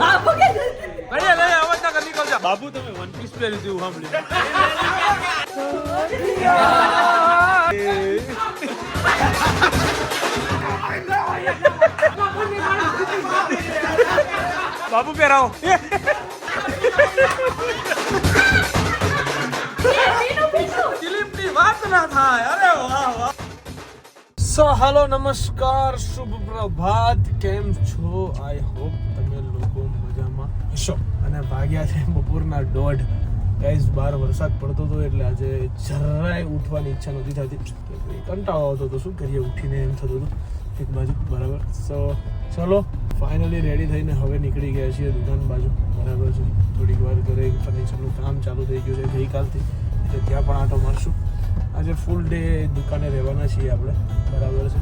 બાબુ કે ભાઈ લે આવાજ ના કરી નીકળ જા બાબુ તમે વન પીસ પહેરી દીધું સાંભળ્યું બાબુ પહેરાવો દિલીપની વાત ના થાય અરે વાહ વાહ સો હેલો નમસ્કાર શુભ પ્રભાત કેમ છો આઈ હોપ તમે લોકો મજામાં હશો અને ભાગ્યા છે બપોરના 1:30 ગાઈઝ બહાર વરસાદ પડતો હતો એટલે આજે જરાય ઉઠવાની ઈચ્છા નહોતી થતી કંટાળો આવતો હતો શું કરીએ ઉઠીને એમ થતું હતું એક બાજુ બરાબર સો ચલો ફાઇનલી રેડી થઈને હવે નીકળી ગયા છીએ દુકાન બાજુ બરાબર છે થોડીક વાર ઘરે ફર્નિચરનું કામ ચાલુ થઈ ગયું છે ગઈકાલથી એટલે ત્યાં પણ આંટો મારશું આજે ફૂલ ડે દુકાને રહેવાના છીએ આપણે બરાબર છે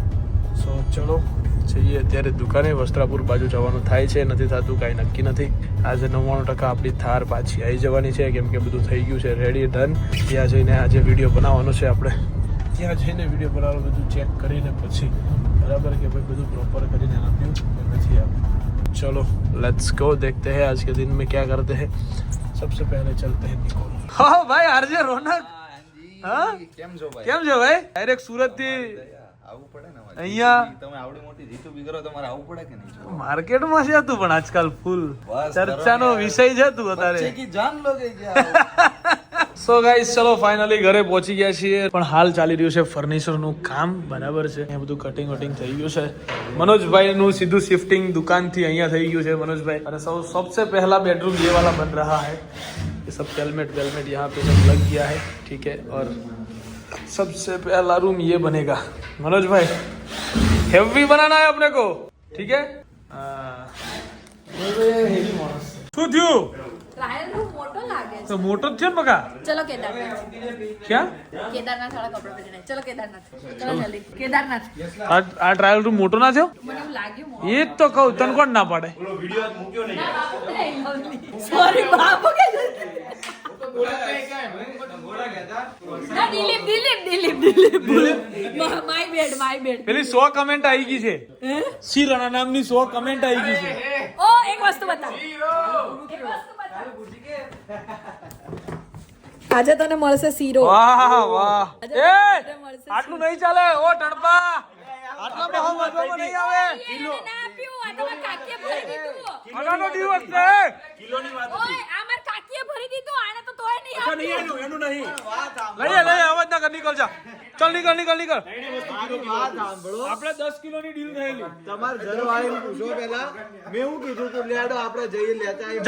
સો ચલો જઈએ અત્યારે દુકાને વસ્ત્રાપુર બાજુ જવાનું થાય છે નથી થતું કાંઈ નક્કી નથી આજે 99% આપણી થાર પાછી આવી જવાની છે કેમ કે બધું થઈ ગયું છે રેડી ડન ત્યાં જઈને આજે વિડીયો બનાવવાનો છે આપણે ત્યાં જઈને વિડીયો બનાવવાનું બધું ચેક કરીને પછી बराबर कि भाई બધું प्रॉपर કરીને આપ્યું કે નથી આપ્યું चलो लेट्स गो देखते हैं आज के दिन में क्या करते हैं सबसे पहले चलते हैं निकोल हाँ भाई आरजे रोनक हाँ કેમ છો ભાઈ ડાયરેક્ટ સુરત થી આવું પડે ને અહીંયા તમે આવડી મોટી જીતુ બી કરો તમારે આવું પડે કે નહીં માર્કેટ માં છે તું પણ આજકાલ ફૂલ ચર્ચાનો વિષય છે તું અત્યારે છે કે જાન લો કે સો ગાઈસ ચલો ફાઇનલી ઘરે પહોંચી ગયા છીએ પણ હાલ ચાલી રહ્યું છે ફર્નિચર નું કામ બરાબર છે અહીંયા બધું કટિંગ વટિંગ થઈ ગયું છે मनोज નું સીધું શિફ્ટિંગ દુકાન થી અહીંયા થઈ ગયું છે मनोज भाई અને सबसे पहला बेडरूम ये वाला बन रहा है ये सब हेलमेट वेलमेट यहाँ पे सब लग गया है ठीक है और सबसे पहला रूम ये बनेगा मनोज भाई हेवी बनाना है अपने को ठीक है શું થયું ટ્રાયલ રૂમ મોટો લાગે છે તો મોટો જ છે ને બકા ચલો કેદારનાથ ક્યાં કેદારનાથ વાળા કપડા પહેરીને ચલો કેદારનાથ ચલો જલ્દી કેદારનાથ આ ટ્રાયલ રૂમ મોટો ના થયો મને એવું લાગ્યું એ જ તો કહું તને કોણ ના પાડે સોરી બાબુ કે ના દિલીપ માય બેડ પેલી 100 કમેન્ટ આવી ગઈ છે સી રાણા નામની 100 કમેન્ટ આવી ગઈ છે ઓ એક વસ્તુ બતા આજે તને મળશે શીરો વાહ વાહ એ આટલું નહીં ચાલે ઓ ટણપા આટલા બહુ મજવામાં નહીં આવે કિલો ના આપ્યું આ તો માર કાકીએ ભરી દીધું અગાનો દિવસ છે કિલોની વાત હતી ઓય આ માર કાકીએ ભરી દીધું આને તો તોય નહીં આપ્યું એનું નહીં લઈ અવાજ ના કર નીકળ જા ચલ નીકળ આપણે 10 કિલોની ડીલ થયેલી તમાર ઘર વાળીને પૂછો પહેલા મેં હું કીધું તું લેડો આપણે જઈએ લેતા આવીએ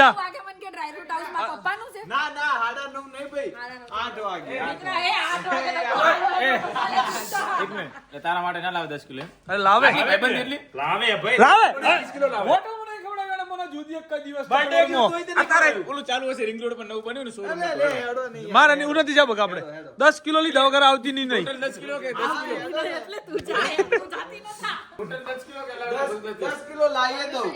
જા વાગે મન કે ડ્રાય ફ્રૂટ હાઉસ માં પપ્પાનું છે ના 9:30 નહીં ભાઈ 8 વાગે દીકરા એ 8 વાગે એક મિનિટ તારા માટે ના લાવ 10 કિલો અરે લાવે ભાઈબંધ એટલી લાવે ભાઈ 10 કિલો લાવે મોટો મને ખવડાવે મને જુદી એક દિવસ બર્થડે તારે ઓલું ચાલુ હશે રિંગ રોડ પર નવું બન્યું ને શોરૂમ મારે ની ઉન્નતિ જા બકા આપણે 10 કિલો લીધા વગર આવતી નહીં 10 કિલો કે 10 કિલો એટલે તું જાય તું જાતી ન થા ટોટલ 10 કિલો કે 10 કિલો લાવીએ દઉં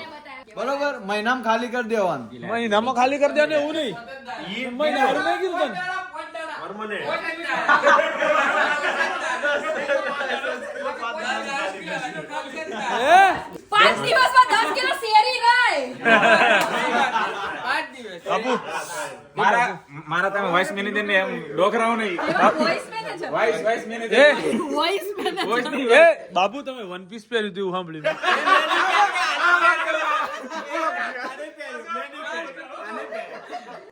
બરોબર મહિનામાં ખાલી કરી દેવાનું મહિનામાં ખાલી કરી દે ને એવું નહીં મહિના ભર નહીં કીધું તને એ 5 દિવસમાં 10 કિલો શેરી ગઈ બાપુ મારા તમે વાઇસ મેનેજર ને એમ ડોકરાઓ નહીં વોઇસ મેનેજર વાઇસ મેનેજર એ વોઇસ મેનેજર વોઇસ નહીં એ બાબુ તમે વન પીસ પહેર્યું હતું સાંભળ્યું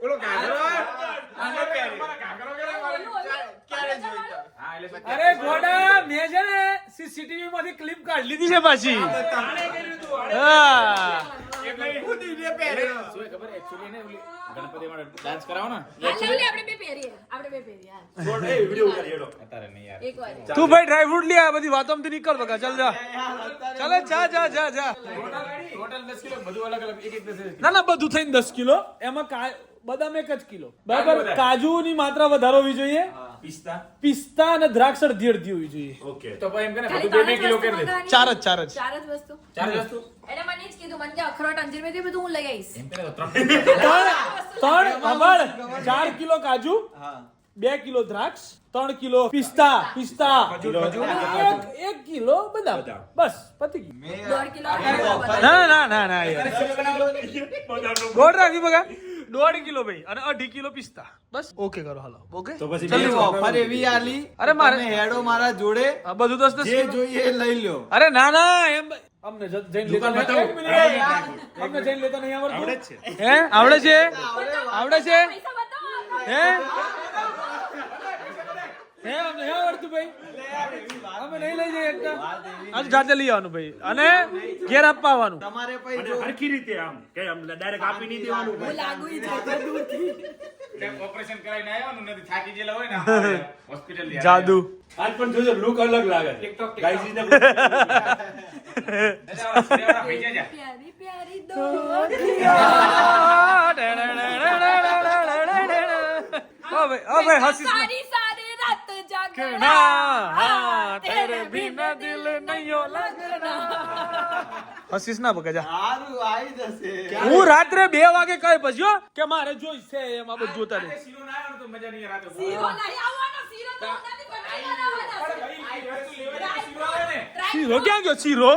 ઓલો કાગરો આને પહેરી કાગરો અરે ગોડા મેં છે ને સીસીટીવી માંથી ક્લિપ કાઢી લીધી છે પાછી હા ખબર એક્ચ્યુઅલી ને ઓલી ગણપતિ માં ડાન્સ કરાવો ને આપણે બે પહેરીએ અત્યારે નહીં યાર એક વાર તું ભાઈ ડ્રાય ફ્રૂટ લે આ બધી વાતોમાંથી નીકળ બકા ચાલ જા ચાલે જા ટોટલ 10 કિલો બધું અલગ અલગ એક ના બધું થઈને 10 કિલો એમાં બદામ 1 જ કિલો બરાબર કાજુ ની માત્રા વધારે હોવી જોઈએ પિસ્તા અને દ્રાક્ષ અડધી હોવી જોઈએ ઓકે તો ભાઈ એમ કે બધું 2 કિલો કરી દે ચાર જ વસ્તુ ચાર વસ્તુ એને મને જ કીધું મને કે અખરોટ અંજીર મેથી બધું હું લઈ આવીશ એમ કે 3 ત્રણ 4 કિલો કાજુ 2 કિલો દ્રાક્ષ, 3 કિલો પિસ્તા એક કિલો બદામ. બસ પતી ગયું. 1.5 કિલો ના યાર ગોળ રાખી બગા 1.5 કિલો ભાઈ અને 2.5 કિલો પિસ્તા. બસ ઓકે કરો હાલો. ઓકે ચલો ઓફર એવી આલી અરે મારે તમે હેડો મારા જોડે આ બધું દસ જે જોઈએ એ લઈ લ્યો. અરે ના એમ અમને જઈને લેતા નહીં. એક મિનિટ અમને જઈને લેતા નહીં આવડતું. હે આવડે છે પૈસા બતાવો હે અમને હે આવડતું ભાઈ. અમે નહીં લઈ જઈએ એકતા. આજ જાતે લઈ આવવાનું ભાઈ અને ઘેર આપવા આવવાનું. તમારે પછી જો હરખી રીતે આમ કે આમ ડાયરેક્ટ આપી નહીં દેવાનું હું લાગુ ઈ છે દૂરથી ઓપરેશન કરાવીને આવ્યાનું નથી થાકી ગયેલા હોય ને હોસ્પિટલ જાદુ આજ પણ જોજો લુક અલગ લાગે છે ટિકટોક ગાઈઝ ને પ્યારી પ્યારી દો ઓ ભાઈ હસીસ સારી સારી રાત જાગના ના તેરે બિના દિલ નહીઓ લગના. હસીસ ના બગા જા. સારું આવી જશે. હું રાત્રે 2 વાગે કઈ ભજ્યો કે મારે જોઈશે એમાં બધું જોતા નહીં. શીરો ના આવ્યો તો મજા નહીં રાતે શીરો નહીં આવવાનો શીરો તો નથી બનાવવાનો શીરો ક્યાં ગયો શીરો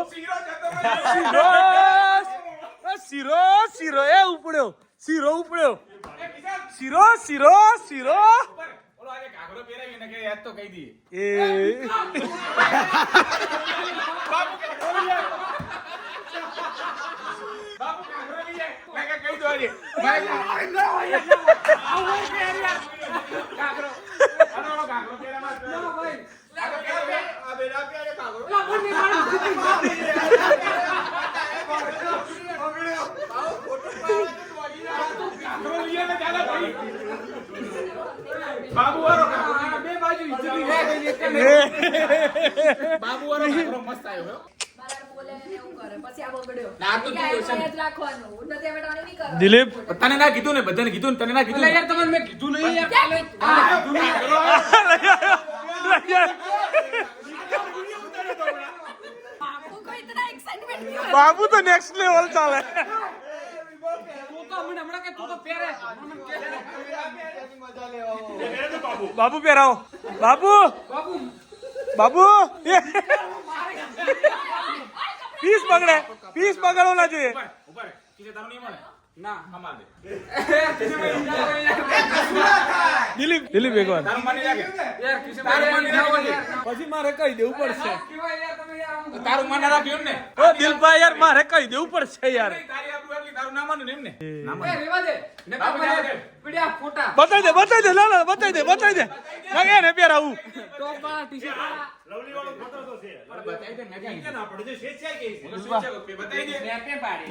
શીરો એ ઉપડ્યો શીરો ઓલો આજે ઘાઘરો પહેરાવીને કે યાદ તો કહી દઈએ એ બાપુ ઘાઘરો લઈ જાય મેં કે કહી દો આજે ઘાઘરો અને ઓલો ઘાઘરો પહેરામાં બાબુ વાળો ઘાઘરો બે બાજુ બાબુ વાળો ઘાઘરો મસ્ત આવ્યો મારા બોલે ને એવું કરે પછી આ બગડ્યો ના, તો કે તું આ યાદ રાખવાનું નથી બેટાને નહીં કરો દિલીપ તને ના કીધું ને બધાને કીધું ને તને ના કીધું યાર તમને મેં કીધું નહીં बापू को इतना एक्साइटमेंट क्यों બાબુ તો નેક્સ્ટ લેવલ ચાલે. બાબુ પહેરાવો બાબુ પીસ પકડો ના જોઈએ. ઉપર કિસે તારું નહીં મળે ના કમાલ દે દિલીપ એકવાર તારું માની લાગે યાર કિસે તારું માની લાગે પછી મારે કહી દેવું પડશે. તારું માને રાખ્યું એમ ને ઓ દિલભાઈ યાર મારે કહી દેવું પડશે યાર. તારી આબરૂ એટલી તારું ના માનું ને એમ ને ના એ માનું રેવા દે ને પીડ્યા ફોટા બતાવી દે ના બતાવી દે ના ને પહેરાવું. ટોપ વાળા ટી-શર્ટ વાળા લવલી વાળો ફોટો તો છે બતાઈ દે મેં કે ના પડે છે સ્વેચ્છાએ કે છે બતાઈ દે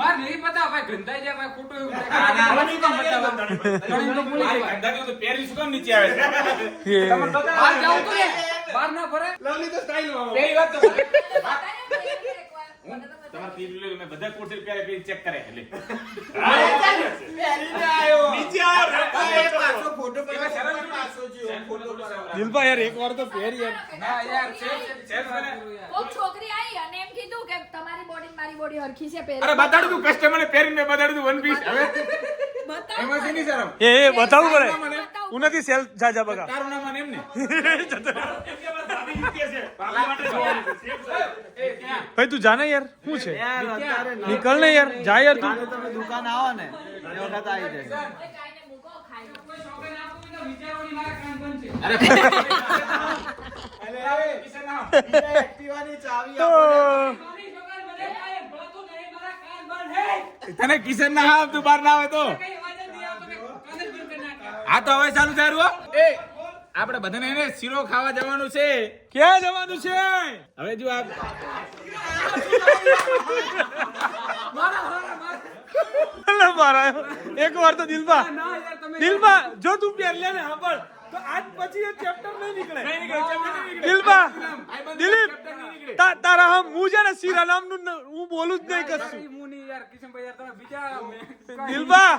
માર નહીં બતા ભાઈ ગંધાઈ જાય ભાઈ ખોટું એવું ના, થાય. ના, આવાની તો બતાવવા ઘણી તો ભૂલી મારી જાય. ગંધાતી તો પહેરી શું કામ નીચે આવે છે બહાર જાઉં તો ને બહાર ના ફરે લવલી તો સ્ટાઇલ માં પહેલી વાત તો बताया एक बार તમારા પીર લે મેં બધા કોર્સ પહેરી ચેક કરે એટલે નીચે આવ પાછો ફોટો એવા સરળ પાછો જીવો ફોટો દિલભાઈ યાર એકવાર તો પહેર યાર. ના યાર કોક છોકરી આવી અને એમ કીધું કે તમારી બોડી મારી બોડી હરખી છે પહેરે અરે બતાડું તું કસ્ટમર ને પહેરીને મેં બતાડું તું વન પીસ હવે એમાં શેની શરમ એ બતાવવું પડે. હું નથી સેલ જા બગા. તારું નામ મને એમ ને દાદી જીતે છે બાબા માટે જોવાનું છે એ ત્યાં ભાઈ તું જાને યાર શું છે યાર અત્યારે ના. નીકળ ને યાર જા યાર તું. કાલે તમે દુકાન આવો ને એ વખત આવી જાય કાઈને મૂકો ખાઈ લો. કોઈ છોકરાને આપું તો વિચારવાની મારા કાન બંધ છે. અરે કિશન નામ બીજા એક્ટિવાની ચાવી તો આપો મારી છોકરાને મને કાંઈ ભળતું નહીં, મારા કાન બંધ હે. તને કિશન ના આવ તું બહાર ના આવે તો કઈ અવાજ જ નહીં આવતો કે કાન જ બંધ કરી નાખે. આ તો હવે ચાલુ થયું હો એ આપણે બધાને એને શીરો ખાવા જવાનું છે ક્યાં જવાનું છે? હવે જો આ અલા મારા એકવાર તો દિલબા ના યાર તમે દિલબા જો તું પહેર લે ને સાંભળ તો આજ પછી એ ચેપ્ટર નહીં નીકળે. દિલબા દિલીપ એટલે તારા હમ હું છે ને શીરા નામનું હું બોલું જ નહીં કશું. મુની યાર કિશનભાઈ યાર તમે બીજા દિલબા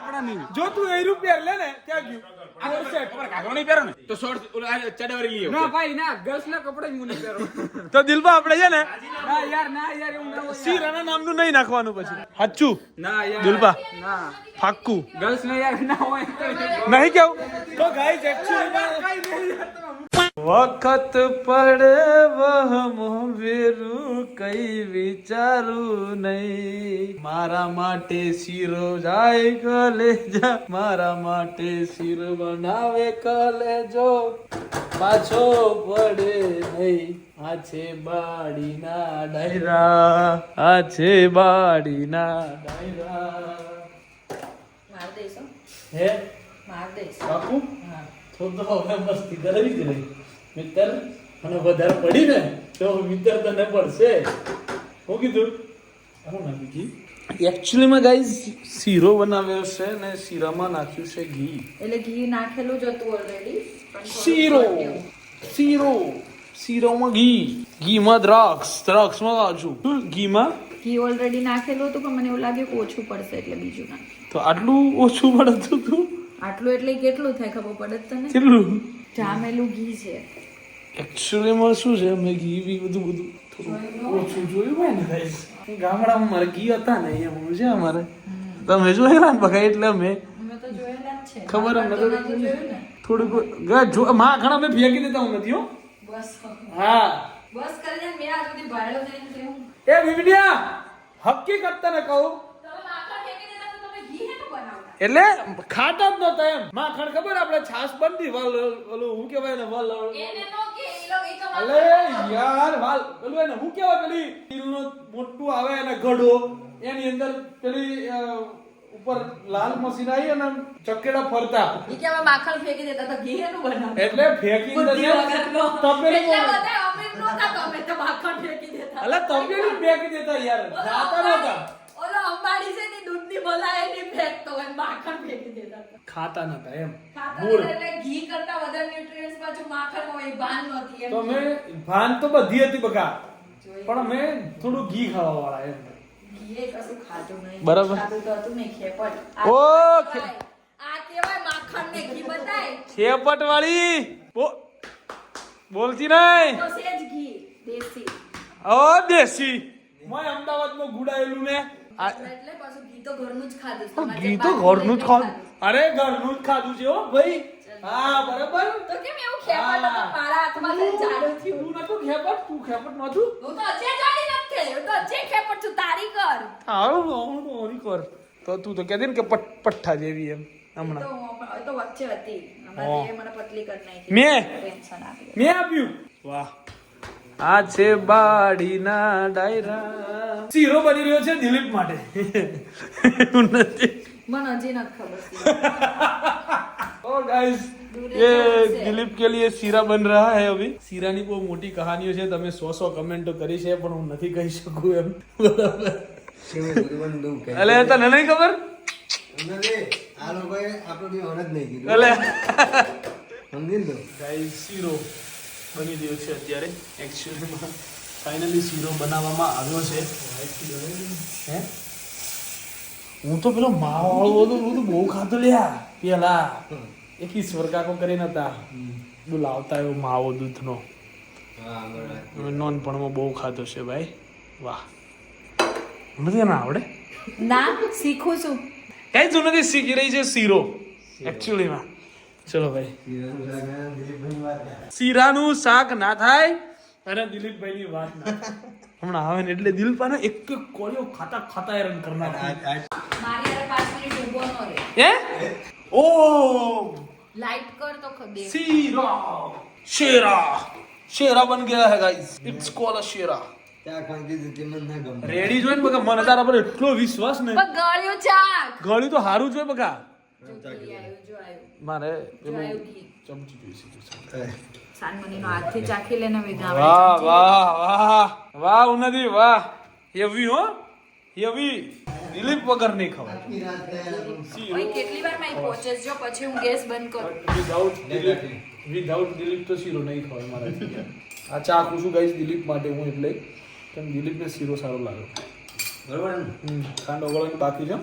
જો તું એ રૂપિયા લે ને ત્યાં ગયું આ શર્ટ ખબર કાગળ નહીં પહેરો ને તો શોર્ટ ઓલા ચડાવરી લઈ ના ભાઈ ના ગર્લ્સ ના કપડા જ મુની પહેરો તો દિલબા આપણે છે ને ના યાર એવું ના હોય શીરાના નામનું નહીં નાખવાનું પછી સાચું ના યાર દિલબા ના ફાક્કું ગર્લ્સ ને યાર ના હોય નહીં કેવું તો ગાઈસ એકચ્યુઅલી વખત પડે વહમો વેરું કઈ વિચારું નહીં મારા માટે શીરો જાય કલેજા મારા માટે શીરો બનાવે કલેજો પાછો પડે નહીં આ છે બાડીના ડાયરા આ છે બાડીના ડાયરા માર દેશો હે માર દેશ બાપુ તો હવે મસ્તી કરવી જ નહીં મિત્ર અને વધારે પડી ને તો મિત્ર તને પડશે હું કીધું હું ના કીધી એકચ્યુઅલીમાં ગાઈઝ શીરો બનાવ્યો છે ને શીરામાં નાખ્યું છે ઘી એટલે ઘી નાખેલું જ હતું ઓલરેડી શીરો શીરો શીરોમાં ઘીમાં દ્રાક્ષમાં કાજુ ઘીમાં ઘી ઓલરેડી નાખેલું હતું પણ મને એવું લાગે કે ઓછું પડશે એટલે બીજું નાખ તો આટલું ઓછું પડતું હતું આટલું એટલે કેટલું થાય ખબર પડે જ તને કેટલું જામેલું ઘી છે એકચ્યુઅલીમાં શું છે મેં ઘી બી બધું થોડું ઓછું જોયું હોય ને ગાઈસ ગામડામાં મારે ઘી હતા ને અહીંયા છે અમારે તમે જોયેલા ને બકા એટલે અમે તો જોયેલા જ છે ખબર એમ તો નથી જોયું ને થોડુંક ઘણા મેં ફેંકી દેતા હું નથી હો બસ હા બસ કરી દે મેં આ સુધી ભાડો થઈને કે હું એ બીબડિયા હકીકત તને કહું તમે માખણ ફેંકી દેતા તો તમે ઘી હેનું બનાવતા એટલે ખાતા જ નતા એમ માખણ ખબર આપણે છાશ બનતી ઓલું હું કહેવાય ને એને નો કે ઈ લોકો ઈ તો અલે યાર પેલું એને હું કહેવાય પેલી તીલનો મોટું આવે અને ગઢો એની અંદર પેલી ઉપર લાલ મશીન આવી અને ચકેડા ફરતા ઈ કે માખણ ફેંકી દેતા તો ઘી હેનું બનાવતા એટલે ફેંકી બુદ્ધિ વગરનો. તપેલી એટલા બધા અમીર નહોતા તો અમે તો માખણ ફેંકી દેતા અલે તપેલી ફેંકી દેતા યાર ખાતા નતા ઓલો અંબાડી છે ની દૂધની બલાય ની ફેંકતો હોય માખણ ફેંકી દેતા હતા. ખાતા નતા એમ ખાતા બોલ હતા એટલે ઘી કરતા વધારે ન્યુટ્રિયન્ટ્સ પાછું માખણ હોય ભાન નહોતી એમ તો મેં ભાન તો બધી હતી બકા પણ મેં થોડું ઘી ખાવા વાળા એમ ઘીએ કશું ખાધું નહીં બરાબર. ખાધું તો હતું નહીં ખેપટ ઓ, આ કેવાય માખણ ને ઘી બતાય ખેપટ વાળી બોલતી નહીં તો સેજ ઘી દેશી ઓ દેશી મોય અમદાવાદમાં ગુડાયેલું ને એટલે પાછું ઘી તો ઘરનું જ ખાધું છે. તમારે ઘી જે તો બહારનું ઘરનું જ નહીં ખાધું અરે ઘરનું જ ખાધું છે હો ભાઈ હા બરાબર તો કેમ એવું ખેપટ હતું? મારા હાથમાં થી જાડું થયું તું નતું ખેપટ તું ખેપટ નતું હું તો અજે જાડી નથી થઈ. હું તો અજે ખેપટ છું. તારી કર હારું ઓરી કર તો તું તો કહેતી ને કે પઠ્ઠા જેવી એમ હમણાં એ તો વચ્ચે હતી હમણાં તે મને પતલી કરી નાખી. મેં? ટેન્શન આવી ગયું. મેં આપ્યું વાહ આ છે બાડીના ડાયરા શીરો બની રહ્યો છે દિલીપ માટે એવું નથી મને હજી નથી ખબર ओ गाइस ये दिलीप के लिए सीरा बन रहा है अभी सीरा ની બહુ મોટી કહાનીઓ છે તમે 100 કમેન્ટો કરી છે પણ હું નથી કહી શકું એમ બરાબર અલે તને નહીં ખબર આ લોકોએ આપણું ઓન જ નહીં કીધું અલે સમજી લો ગાઈસ શીરો બની રહ્યો છે અત્યારે એક્ચ્યુઅલીમાં ફાઇનલી શીરો બનાવવામાં આવ્યો છે હે હું તો પેલો માવાળો બધું બહુ ખાતો લ્યા પેલા એક ઈશ્વર કાકો કરીને હતા બધું લાવતા એવો માવો દૂધનો નોનપણમાં બહુ ખાતો છે ભાઈ વાહ નથી એને આવડે ના શીખું છું. કઈ તું નથી શીખી રહી છે શીરો એકચ્યુઅલીમાં ચલો ભાઈ શીરાનું શાક ના થાય અને દિલીપભાઈની વાત ના થાય. હમણાં આવે ને એટલે દિલપાને એક એક કોળિયો ખાતા ખાતા હેરાન કરના મારી યાર 5 મિનિટ ઊભો ન રહે. હે ઓ લાઈટ કર તો ખબર. શીરા શેરા બન ગયા હે guys it's called a sheera ચા ખાંડી દીધી મને ના ગમે રેડી જોઈને બકા મને તારા પર એટલો વિશ્વાસ ને પણ ગળ્યું ચાક. ગળ્યું તો હારું જોઈ બકા જો આવ્યું. મારે પેલું આવ્યું ઘી. ચમચી જોઈશે સાનમનીનો હાથથી ચાખી લેને હવે વાહ વાહ વાહ વાહ ઉન્નતિ વાહ હેવી હો એવી દિલીપ વગર નહીં ખવાય. ઓય કેટલી વાર માં પહોંચે જો પછી હું ગેસ બંધ કરું. વિધાઉટ દિલીપ તો શીરો નહીં ખવાય મારાથી. આ ચા આખું છું ગાઈસ દિલીપ માટે હું એટલે કેમ દિલીપને શીરો સારો લાગે. બરોબર ને? ખાંડ ઓગળવાની બાકી છે.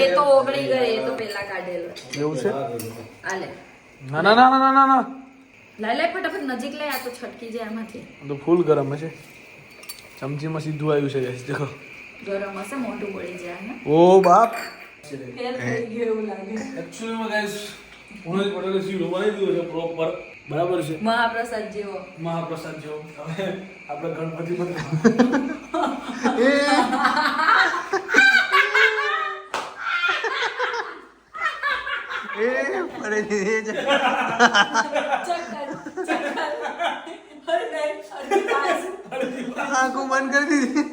એ તો ઓગળી ગઈ એ તો પેલા કાઢેલો એવું છે? આલે ના ના ના ના ના ના લે ફટાફટ નજીક લે આ તો છટકી જાય આમાંથી. તો ફૂલ ગરમ હશે. ચમચીમાં સીધું આવ્યું છે ગાઈસ દેખો. ગરમ હશે મોઢું બળી જાય ને. ઓ બાપ ફેલ થઈ ગયું એવું લાગે. એકચ્યુઅલીમાં ગાઈસ ઉણજ પટેલે શીરો બનાવી દીધો છે પ્રોપર. બરાબર છે. મહાપ્રસાદ જેવો. મહાપ્રસાદ જેવો. હવે આપણે ગણપતિ પણ આંખો બંધ કરી દીધી.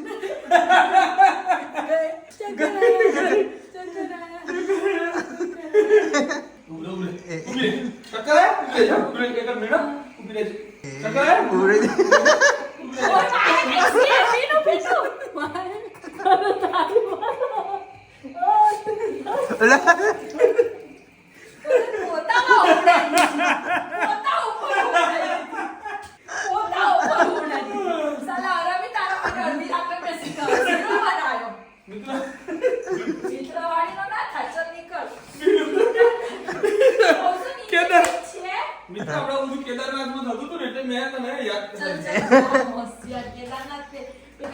કેદારનાથમાં થતું હતું ને એટલે મેં તને યાદ કર્યું.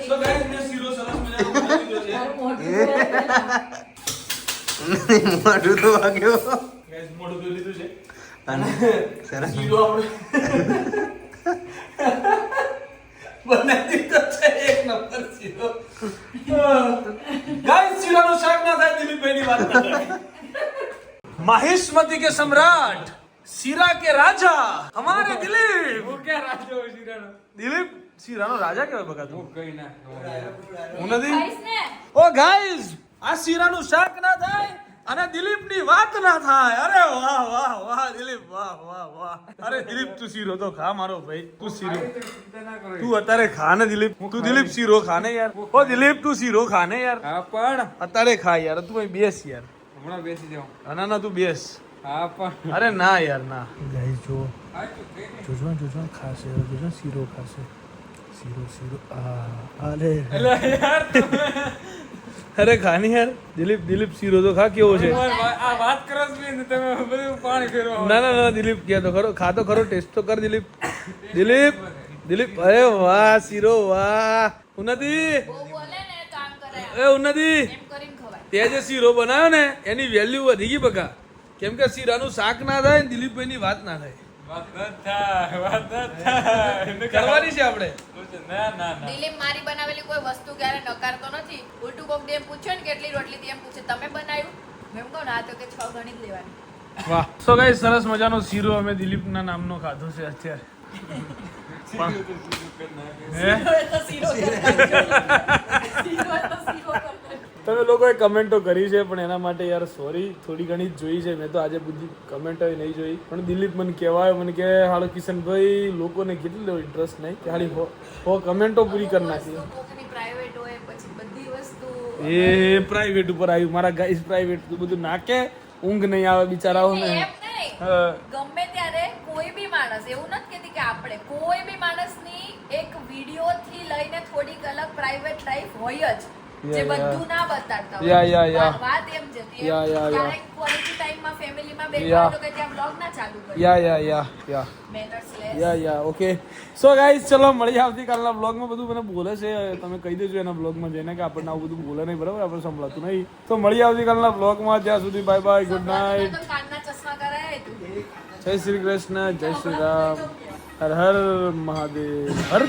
So guys, મેં શીરો સરસ મજાનો બનાવી દીધો છે. મોઢું તો વાગ્યો. Guys, મોઢું ધોઈ લીધું છે. અને સરસ. શીરો આપણે બનાવી દીધો છે. એક નંબર શીરો. Guys, શીરાનું શાક ના થાય દિલીપભાઈની વાત ના થાય. माहिष्मती के सम्राट सीरा के राजा हमारे दिलीप. હું ક્યાં રાજો શીરાનો દિલીપ શીરાનો રાજા કેવાય બકા તું? કઈ ના હું નથી. ગાઈસ ને ઓ ગાઈઝ, આ શીરાનું શાક ના થાય અને દિલીપની વાત ના થાય. અરે વાહ વાહ વાહ દિલીપ, વાહ વાહ વાહ. અરે દિલીપ તું શીરો તો ખા મારો ભાઈ. તું શીરો ચિંતા ના કરો તું અત્યારે ખા ને દિલીપ. તું દિલીપ શીરો ખા ને યાર. ઓ દિલીપ તું શીરો ખા ને યાર. હા પણ અત્યારે ખા યાર. તું અહીં બેસ યાર. હમણાં બેસી જાઉં ના ના તું બેસ. હા પણ અરે ના યાર ના. ગાઈઝ જો હા તું કઈ નહીં. જોજો ખાશે. જોજો શીરો ખાશે. શીરો અરે અરે ખાની યાર. દિલીપ શીરો તો ખા. કેવો છે? આ વાત કરો જ નહીં ને તમે બધું પાણી ફેરવો. ના ના ના દિલીપ કે તો ખરો. ખા તો ખરો. ટેસ્ટ તો કર દિલીપ. દિલીપ અરે વાહ શીરો વાહ. ઉન્નતિ બહુ બોલે ને કામ કરે એ ઉન્નતિ, એમ કરીને ખવાય. તે જે શીરો બનાવ્યો ને એની વેલ્યુ વધી ગઈ બકા. કેમ કે શીરાનું શાક ના થાય ને દિલીપભાઈની વાત ના થાય. વાત ન થાય. કરવાની છે આપણે. ના ના ના દિલીપ મારી બનાવેલી કોઈ વસ્તુ ક્યારે નકારતો નથી. ઉલટું કોક દે પૂછ્યો ને કેટલી રોટલી તી એમ પૂછે તમે બનાવ્યું મેં કહું ના તો કે 6 ગણી જ લેવાની. વાહ. સો ગાઈસ સરસ મજાનો શીરો અમે દિલીપના નામનો ખાધો છે અત્યારે. હે? તમે લોકોએ કમેન્ટો કરી છે પણ એના માટે યાર સોરી, થોડી ઘણી જ જોઈ છે. મેં તો આજે બધી કમેન્ટો નહીં જોઈ. પણ દિલીપ મને કહેવાય મને કે હાલો કિશનભાઈ લોકોને કેટલો ઇન્ટરેસ્ટ નહીં કે હાલી હો કમેન્ટો પૂરી કરી નાખી. કોકની પ્રાઇવેટ હોય પછી બધી વસ્તુ એ પ્રાઇવેટ ઉપર આવ્યું. મારા ગાઈસ પ્રાઇવેટ બધું નાખે, ઊંઘ નહીં આવે બિચારાઓને. એમ નહીં. ગમે ત્યારે કોઈ બી માણસ એવું નથી કહેતી કે આપણે કોઈ બી માણસની એક વિડિયો થી લઈને થોડીક અલગ પ્રાઇવેટ લાઈફ હોય જ જે બધું ના બતાડતા હોય. વાત એમ છે કે ક્યારેક ક્વોલિટી ટાઈમમાં ફેમિલીમાં બેઠા તો કે ત્યાં બ્લોગ ના ચાલુ કરે. Mannerless. Okay. So guys ચલો મળીએ આવતીકાલના બ્લોગમાં. બધું મને બોલે છે તમે કહી દેજો એના બ્લોગમાં જઈને કે આપણને આવું બધું બોલે નહીં. બરાબર, આપણે સંભળાતું નહીં. તો મળીએ આવતીકાલના બ્લોગમાં. ત્યાં સુધી બાય બાય, ગુડ નાઇટ. તો કાનના ચશ્મા કરાય તું. જય શ્રી કૃષ્ણ, જય શ્રી રામ, હર હર મહાદેવ. હર